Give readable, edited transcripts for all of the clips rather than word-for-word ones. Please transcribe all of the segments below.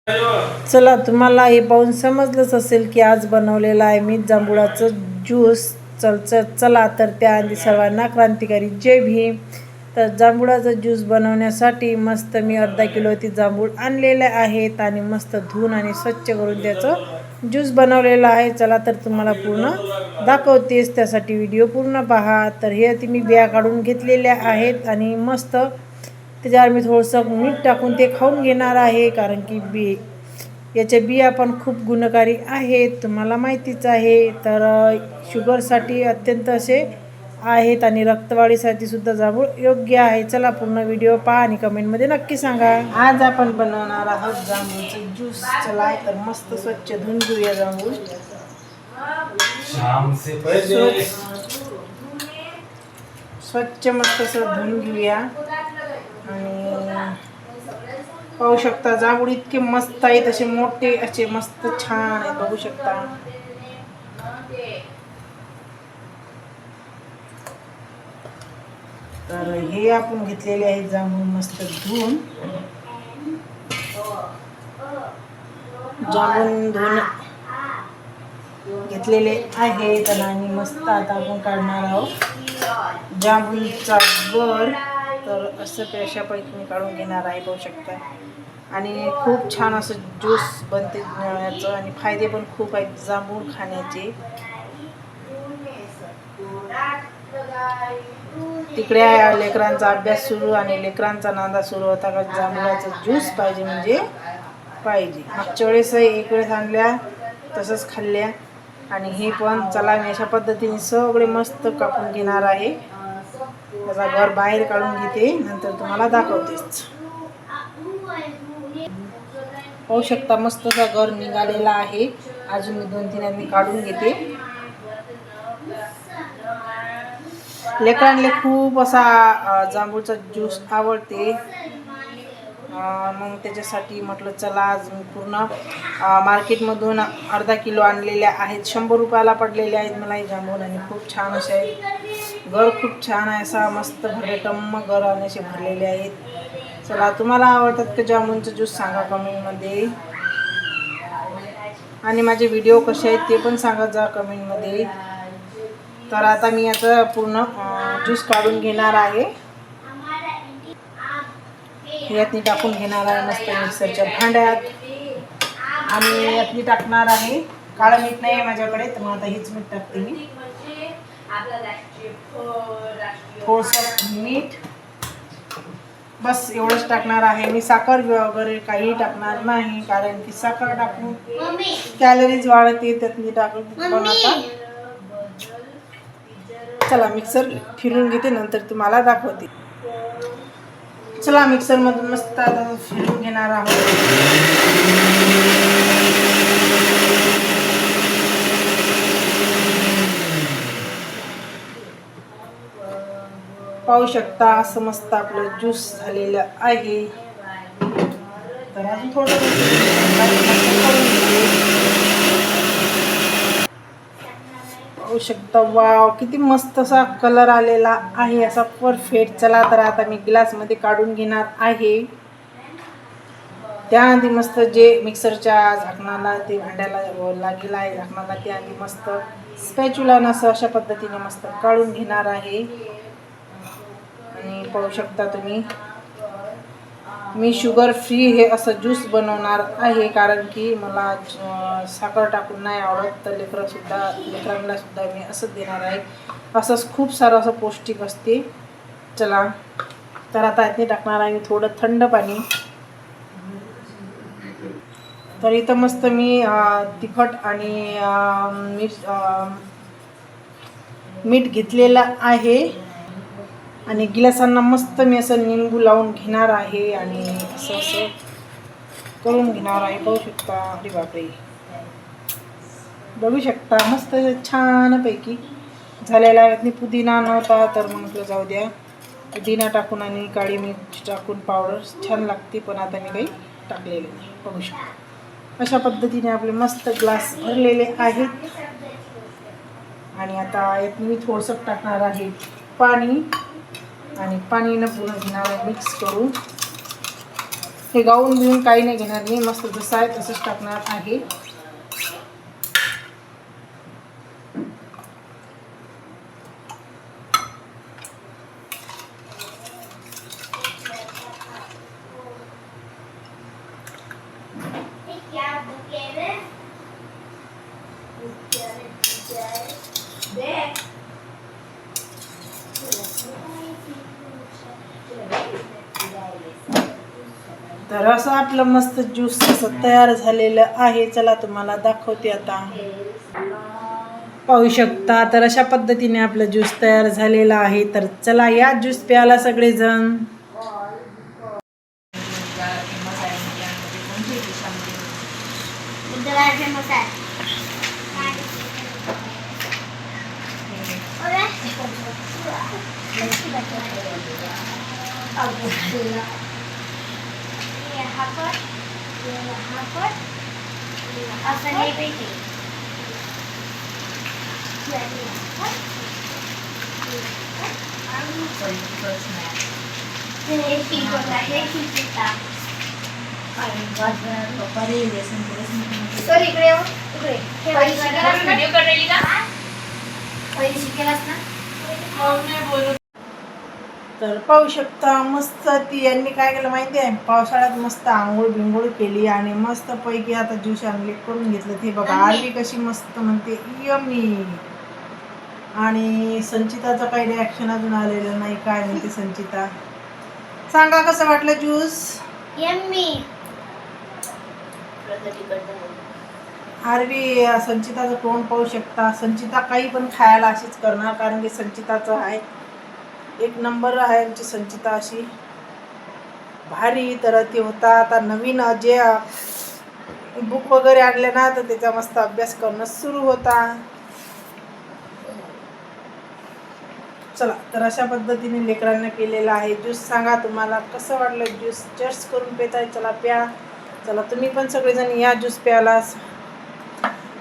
चला, तुम्हाला हे पाहून समजलंच असेल की आज बनवलेला आहे मी जांभुळाचं ज्यूस. चला तर त्याआधी सर्वांना क्रांतिकारी जय भीम. तर जांभुळाचं ज्यूस बनवण्यासाठी मस्त मी अर्धा किलो ती जांभूळ आणलेले आहेत आणि मस्त धुवून आणि स्वच्छ करून त्याचं ज्यूस बनवलेला आहे. चला तर तुम्हाला पूर्ण दाखवतेच, त्यासाठी व्हिडिओ पूर्ण पहा. तर हे ती मी बिया काढून घेतलेल्या आहेत आणि मस्त त्याच्यावर मी थोडंसं मीठ टाकून ते खाऊन घेणार आहे, कारण की याच्या बिया पण खूप गुणकारी आहेत, तुम्हाला माहितीच आहे. तर शुगरसाठी अत्यंत असे आहेत आणि रक्तवाढीसाठी सुद्धा जांभूळ योग्य आहे. चला पूर्ण व्हिडिओ पहा आणि कमेंटमध्ये नक्की सांगा. आज आपण बनवणार आहोत जांभूळचं ज्यूस. चला तर मस्त स्वच्छ धुवून घेऊया जांभूळ. स्वच्छ मस्त असं धुवून घेऊया. आणि पाहू शकता जांभूळ इतके मस्त आहेत, असे मोठे असे मस्त छान आहेत, बघू शकता. तर हे आपण घेतलेले आहेत जांभूळ मस्त धुवून. जांभूळ धुवून घेतलेले आहेत आणि मस्त आता आपण काढणार आहोत जांभूळचा गर. तर असं अशापैकी मी काढून घेणार आहे, पाहू शकता. आणि खूप छान असं ज्यूस बनते याचं आणि फायदे पण खूप आहेत जांभूळ खाण्याचे. तिकडे लेकरांचा अभ्यास सुरू आणि लेकरांचा नांदा सुरू होता का जांभळाचा ज्यूस पाहिजे म्हणजे पाहिजे. मागच्या वेळेस एक वेळेस आणल्या तसंच खाल्ल्या. आणि हे पण चला मी अशा पद्धतीने सगळे मस्त कापून घेणार आहे. त्याचा घर बाहेर काढून घेते, नंतर तुम्हाला दाखवतेच. पाहू शकता मस्त असा घर निघालेला आहे. अजून मी 2-3 मी काढून घेते. लेकरांना खूप असा जांभूळचा ज्यूस आवडते. मग त्याच्यासाठी म्हटलं चला आज मी पूर्ण मार्केटमधून अर्धा किलो आणलेल्या आहेत. 100 रुपयाला पडलेले आहेत मला हे जांभूळ आणि खूप छान असे आहेत. घर खूप छान आहे, असा मस्त भरटम्म घर आणि असे भरलेले आहेत. चला तुम्हाला आवडतात का जांभूळचं ज्यूस सांगा कमेंटमध्ये. आणि माझे व्हिडिओ कसे आहेत ते पण सांगा जा कमेंटमध्ये. तर आता मी याचं पूर्ण ज्यूस काढून घेणार आहे. यातनी टाकून घेणार आहे मस्त मिक्सरच्या भांड्यात. आणि यातनी टाकणार आहे काळं मीठ नाही आहे माझ्याकडे, तर मग आता हेच मीठ टाकते मी. थोडंसं मीठ बस एवढंच टाकणार आहे मी. साखर वगैरे काही टाकणार नाही, कारण की साखर टाकून कॅलरीज वाढते त्यातनी टाकून बनवता. चला मिक्सर फिरून घेते, नंतर तुम्हाला दाखवते. चला मिक्सरमधून मस्त आता फिरून घेणार आहोत. पाहू शकता असं मस्त आपलं ज्यूस झालेलं आहे. तर अजून थोडं पाहू शकता. वाव किती मस्त असा कलर आलेला आहे, असा परफेक्ट. चला तर आता मी ग्लासमध्ये काढून घेणार आहे. त्याआधी मस्त जे मिक्सरच्या झाकणाला ते भांड्याला लागेल आहे झाकणाला, ते आधी मस्त स्पॅच्युलानं असं अशा पद्धतीने मस्त काढून घेणार आहे. आणि पाहू शकता तुम्ही मी शुगर फ्री हे असं ज्यूस बनवणार आहे, कारण की मला साखर टाकून नाही आवडत. तर लेकरांना सुद्धा मी असंच देणार आहे. असंच खूप सारं असं पौष्टिक असते. चला तर आता यातनी टाकणार आहे थोडं थंड पाणी. तर इथं मस्त मी तिखट आणि मीठ घेतलेलं आहे. आणि गिलासांना मस्त मी असं निंबू लावून घेणार आहे आणि असं असं करून घेणार आहे. पाहू शकता. अरे बापरे, बघू शकता मस्त छानपैकी झालेला आहे. पुदिना नव्हता तर म्हटलं जाऊ द्या, पुदिना टाकून आणि काळी मिरची टाकून पावडर छान लागते, पण आता मी काही टाकलेले नाही. बघू शकता अशा पद्धतीने आपले मस्त ग्लास भरलेले आहेत. आणि आता यात मी थोडंसं टाकणार आहे पाणी आणि पाणीनं पूर्ण घेणार मिक्स करून. हे गाऊन बिऊन काही नाही घेणार मी, मस्त जसं आहे तसंच टाकणार आहे. तर असं आपलं मस्त ज्यूस असं तयार झालेलं आहे. चला तुम्हाला दाखवते आता. पाहू शकता. तर अशा पद्धतीने आपलं ज्यूस तयार झालेला आहे. तर चला या ज्यूस प्यायला सगळेजण. तर पाहू शकता मस्त ती यांनी काय केलं माहिती आहे, पावसाळ्यात मस्त आंघोळ बिंघोळ केली आणि मस्त पैकी आता ज्यूस आणले करून घेतलं. ते बघा आरवी कशी मस्त म्हणते यम्मी. आणि संचिताचं काही रिॲक्शन अजून आलेलं नाही. काय म्हणते संचिता, सांगा कसं वाटलं ज्यूस? यम्मी. आरवी संचिताचं तोंड पाहू शकता. संचिता काही पण खायला अशीच करणार, कारण की संचिताचं आहे एक नंबर आहे आमची संचिता, अशी भारी. तर ते होता आता नवीन जे बुक वगैरे आणले ना, तर त्याचा मस्त अभ्यास करणं सुरू होता. चला तर अशा पद्धतीने लेकरांना केलेला आहे ज्यूस. सांगा तुम्हाला कसं वाटलं ज्यूस? चर्च करून पेताय, चला प्या. चला तुम्ही पण सगळेजण या ज्यूस प्यायला.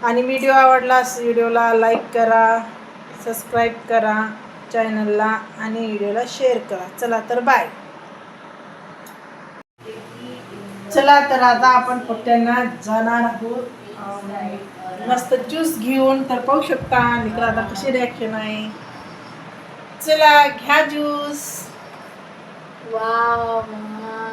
आणि व्हिडिओ आवडलास व्हिडिओला लाईक करा, सबस्क्राईब करा चॅनलला आणि व्हिडिओला शेअर करा. चला तर बाय. चला तर आता आपण पट्ट्यांना जाणार आहोत मस्त ज्यूस घेऊन. तर पाहू शकता लेकरं आता कशी रिॲक्शन आहे. चला घ्या ज्यूस. Wow mamma.